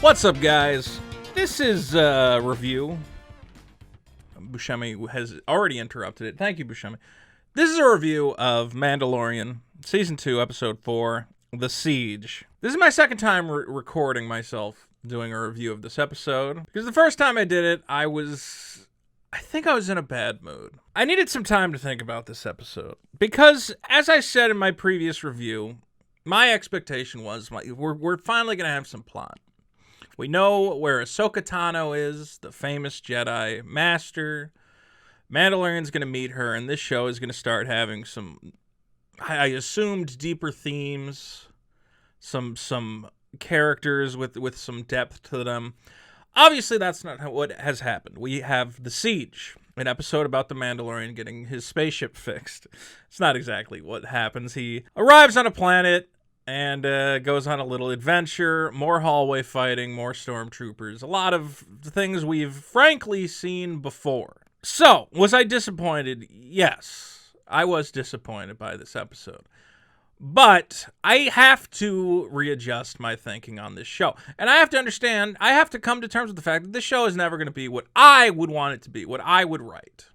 What's up, guys? This is a review. Buscemi has already interrupted it. Thank you, Buscemi. This is a review of Mandalorian, Season 2, Episode 4, The Siege. This is my second time recording myself doing a review of this episode. Because the first time I did it, I think I was in a bad mood. I needed some time to think about this episode. Because, as I said in my previous review, my expectation was we're finally going to have some plot. We know where Ahsoka Tano is, the famous Jedi Master. Mandalorian's going to meet her, and this show is going to start having some, I assumed, deeper themes, some characters with some depth to them. Obviously, that's not what has happened. We have The Siege, an episode about the Mandalorian getting his spaceship fixed. It's not exactly what happens. He arrives on a planet and goes on a little adventure, more hallway fighting, more stormtroopers, a lot of things we've frankly seen before. So, was I disappointed? Yes, I was disappointed by this episode. But I have to readjust my thinking on this show. And I have to understand, I have to come to terms with the fact that this show is never going to be what I would want it to be, what I would write.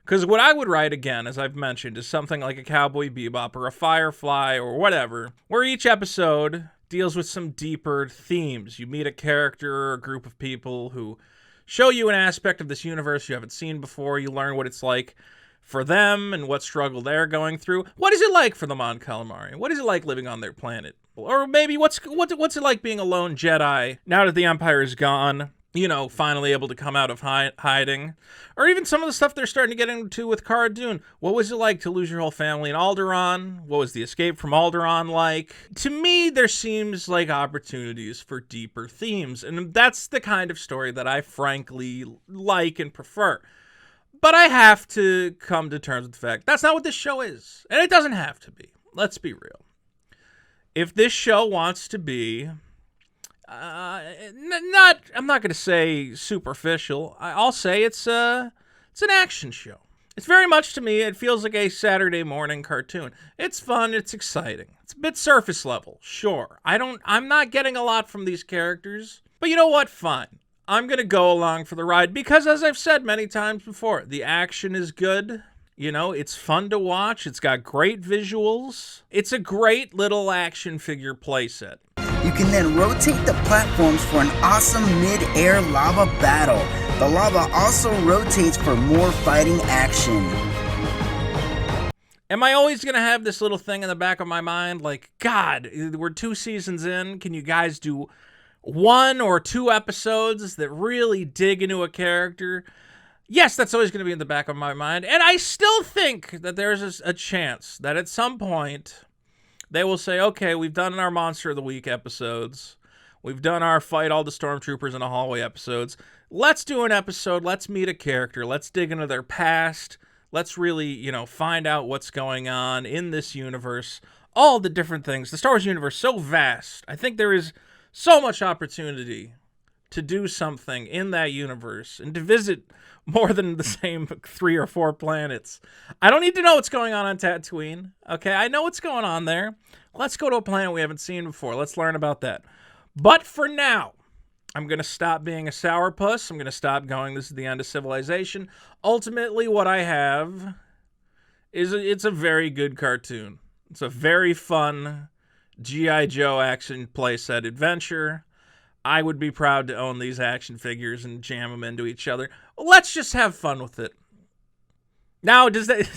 Because what I would write, again, as I've mentioned, is something like a Cowboy Bebop or a Firefly or whatever, where each episode deals with some deeper themes. You meet a character or a group of people who show you an aspect of this universe you haven't seen before. You learn what it's like for them and what struggle they're going through. What is it like for the Mon Calamari? What is it like living on their planet? Or maybe what's it like being a lone Jedi now that the Empire is gone? You know, finally able to come out of hiding. Or even some of the stuff they're starting to get into with Cara Dune. What was it like to lose your whole family in Alderaan? What was the escape from Alderaan like? To me, there seems like opportunities for deeper themes. And that's the kind of story that I frankly like and prefer. But I have to come to terms with the fact that's not what this show is. And it doesn't have to be. Let's be real. If this show wants to be I'm not going to say superficial. I'll say it's an action show. It's very much, to me, it feels like a Saturday morning cartoon. It's fun, it's exciting. It's a bit surface level, sure. I'm not getting a lot from these characters, but you know what? Fine. I'm going to go along for the ride because, as I've said many times before, the action is good. You know, it's fun to watch. It's got great visuals. It's a great little action figure playset. You can then rotate the platforms for an awesome mid-air lava battle. The lava also rotates for more fighting action. Am I always going to have this little thing in the back of my mind like, God, we're 2 seasons in. Can you guys do 1 or 2 episodes that really dig into a character? Yes, that's always going to be in the back of my mind. And I still think that there's a chance that at some point they will say, okay, we've done our Monster of the Week episodes. We've done our fight all the stormtroopers in a hallway episodes. Let's do an episode. Let's meet a character. Let's dig into their past. Let's really, find out what's going on in this universe. All the different things. The Star Wars universe, so vast. I think there is so much opportunity to do something in that universe and to visit more than the same 3 or 4 planets. I don't need to know what's going on Tatooine. Okay, I know what's going on there. Let's go to a planet we haven't seen before. Let's learn about that. But for now, I'm going to stop being a sourpuss. I'm going to stop going, this is the end of civilization. Ultimately, what I have is it's a very good cartoon. It's a very fun G.I. Joe action playset adventure. I would be proud to own these action figures and jam them into each other. Let's just have fun with it. Now, does that?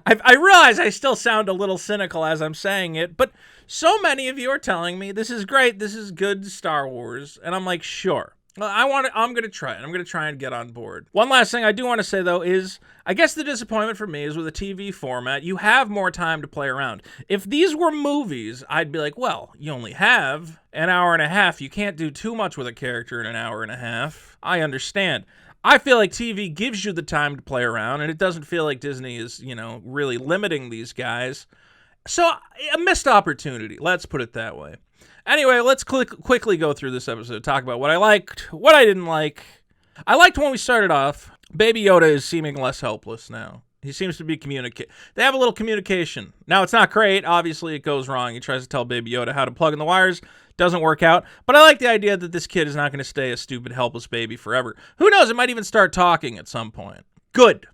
I realize I still sound a little cynical as I'm saying it, but so many of you are telling me this is great, this is good Star Wars, and I'm like, sure. Well, I'm going to try it. I'm going to try and get on board. One last thing I do want to say, though, is I guess the disappointment for me is with a TV format, you have more time to play around. If these were movies, I'd be like, well, you only have an hour and a half. You can't do too much with a character in an hour and a half. I understand. I feel like TV gives you the time to play around, and it doesn't feel like Disney is, really limiting these guys. So, a missed opportunity. Let's put it that way. Anyway, let's quickly go through this episode, talk about what I liked, what I didn't like. I liked when we started off, Baby Yoda is seeming less helpless now. He seems to be They have a little communication. Now, it's not great. Obviously, it goes wrong. He tries to tell Baby Yoda how to plug in the wires. Doesn't work out. But I like the idea that this kid is not going to stay a stupid, helpless baby forever. Who knows? It might even start talking at some point. Good.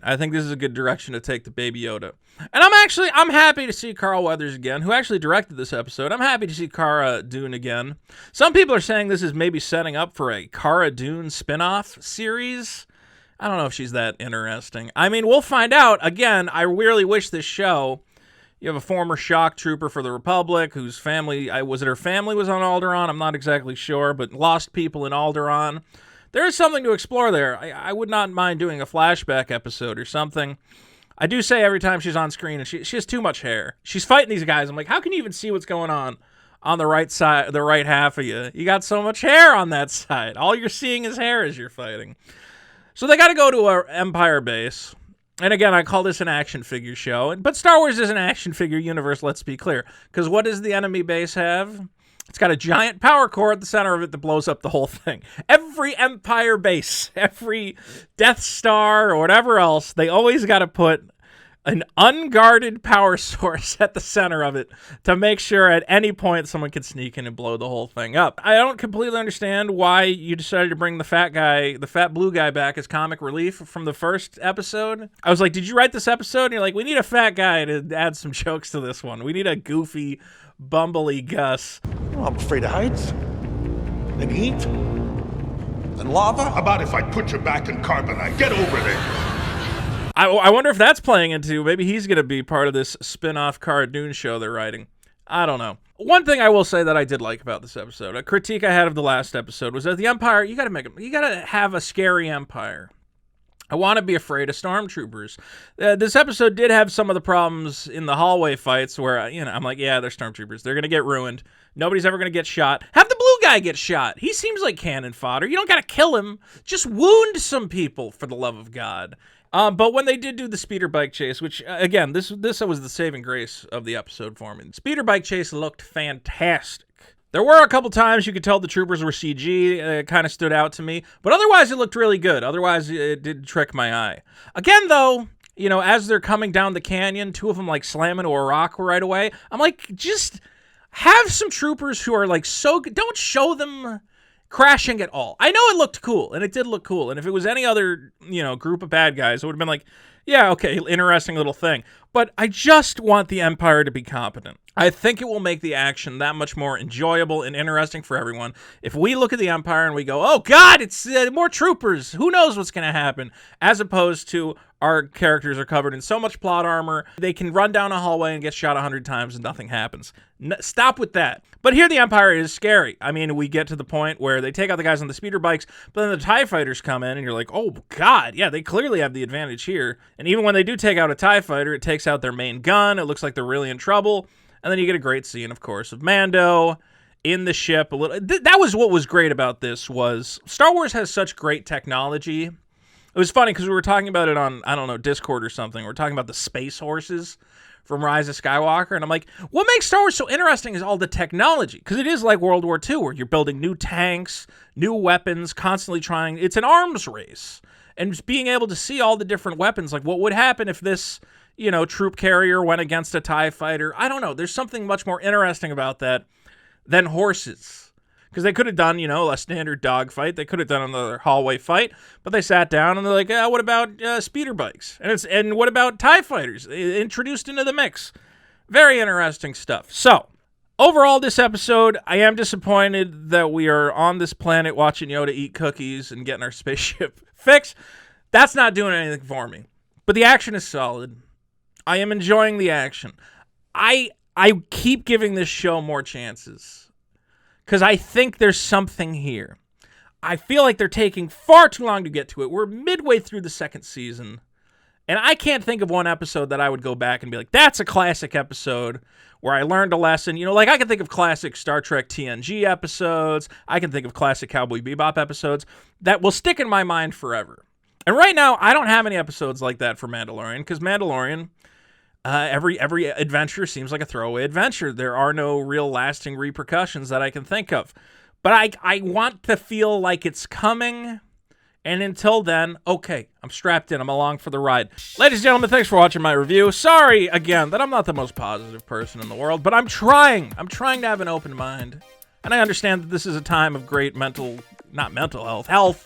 I think this is a good direction to take the Baby Yoda. And I'm happy to see Carl Weathers again, who actually directed this episode. I'm happy to see Cara Dune again. Some people are saying this is maybe setting up for a Cara Dune spin-off series. I don't know if she's that interesting. I mean, we'll find out. Again, I really wish this show, you have a former shock trooper for the Republic whose family, was it her family was on Alderaan? I'm not exactly sure, but lost people in Alderaan. There is something to explore there. I would not mind doing a flashback episode or something. I do say every time she's on screen, and she has too much hair. She's fighting these guys. I'm like, how can you even see what's going on the right side, the right half of you? You got so much hair on that side. All you're seeing is hair as you're fighting. So they got to go to an Empire base. And again, I call this an action figure show. But Star Wars is an action figure universe, let's be clear. Because what does the enemy base have? It's got a giant power core at the center of it that blows up the whole thing. Every Empire base, every Death Star or whatever else, they always got to put an unguarded power source at the center of it to make sure at any point someone can sneak in and blow the whole thing up. I don't completely understand why you decided to bring the fat blue guy back as comic relief from the first episode. I was like, did you write this episode? And you're like, we need a fat guy to add some jokes to this one. We need a goofy, bumbly Gus. Well, I'm afraid of heights and heat and lava. How about if I put you back in carbonite? Get over there. I wonder if that's playing into, maybe he's going to be part of this spin-off Cara Dune show they're writing. I don't know. One thing I will say that I did like about this episode, a critique I had of the last episode, was that the Empire, you got to have a scary Empire. I want to be afraid of stormtroopers. This episode did have some of the problems in the hallway fights where, I'm like, yeah, they're stormtroopers. They're going to get ruined. Nobody's ever going to get shot. Have the blue guy get shot. He seems like cannon fodder. You don't got to kill him. Just wound some people, for the love of God. But when they did do the speeder bike chase, which, again, this was the saving grace of the episode for me. The speeder bike chase looked fantastic. There were a couple times you could tell the troopers were CG. It kind of stood out to me. But otherwise, it looked really good. Otherwise, it did trick my eye. Again, though, as they're coming down the canyon, two of them, like, slam into a rock right away. I'm like, just have some troopers who are, like, so good. Don't show them crashing at all. I know it looked cool, and it did look cool. And if it was any other, group of bad guys, it would have been like, yeah, okay, interesting little thing. But I just want the Empire to be competent. I think it will make the action that much more enjoyable and interesting for everyone if we look at the Empire and we go, oh, God, it's more troopers. Who knows what's going to happen? As opposed to our characters are covered in so much plot armor, they can run down a hallway and get shot 100 times and nothing happens. Stop with that. But here the Empire is scary. I mean, we get to the point where they take out the guys on the speeder bikes, but then the TIE fighters come in and you're like, oh, God, yeah, they clearly have the advantage here. And even when they do take out a TIE fighter, it takes out their main gun. It looks like they're really in trouble. And then you get a great scene, of course, of Mando in the ship. That was what was great about this, was Star Wars has such great technology. It was funny because we were talking about it on, I don't know, Discord or something. We're talking about the space horses from Rise of Skywalker. And I'm like, what makes Star Wars so interesting is all the technology. Because it is like World War II, where you're building new tanks, new weapons, constantly trying. It's an arms race. And just being able to see all the different weapons, like what would happen if this, troop carrier went against a TIE fighter. I don't know. There's something much more interesting about that than horses. Because they could have done, a standard dogfight. They could have done another hallway fight. But they sat down and they're like, what about speeder bikes? And what about TIE fighters introduced into the mix? Very interesting stuff. So, overall, this episode, I am disappointed that we are on this planet watching Yoda eat cookies and getting our spaceship fixed. That's not doing anything for me. But the action is solid. I am enjoying the action. I keep giving this show more chances because I think there's something here. I feel like they're taking far too long to get to it. We're midway through the second season, and I can't think of one episode that I would go back and be like, that's a classic episode where I learned a lesson. I can think of classic Star Trek TNG episodes. I can think of classic Cowboy Bebop episodes that will stick in my mind forever. And right now, I don't have any episodes like that for Mandalorian, because Mandalorian, every adventure seems like a throwaway adventure. There are no real lasting repercussions that I can think of. But I want to feel like it's coming, And until then, okay, I'm strapped in. I'm along for the ride. Ladies and gentlemen, thanks for watching my review. Sorry, again, that I'm not the most positive person in the world, but I'm trying. I'm trying to have an open mind. And I understand that this is a time of great health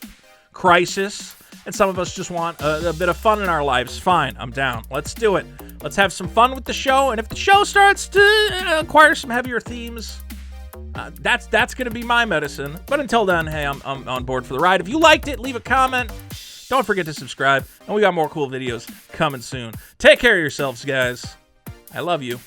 crisis. And some of us just want a bit of fun in our lives. Fine, I'm down. Let's do it. Let's have some fun with the show. And if the show starts to acquire some heavier themes, that's going to be my medicine. But until then, hey, I'm on board for the ride. If you liked it, leave a comment. Don't forget to subscribe. And we got more cool videos coming soon. Take care of yourselves, guys. I love you.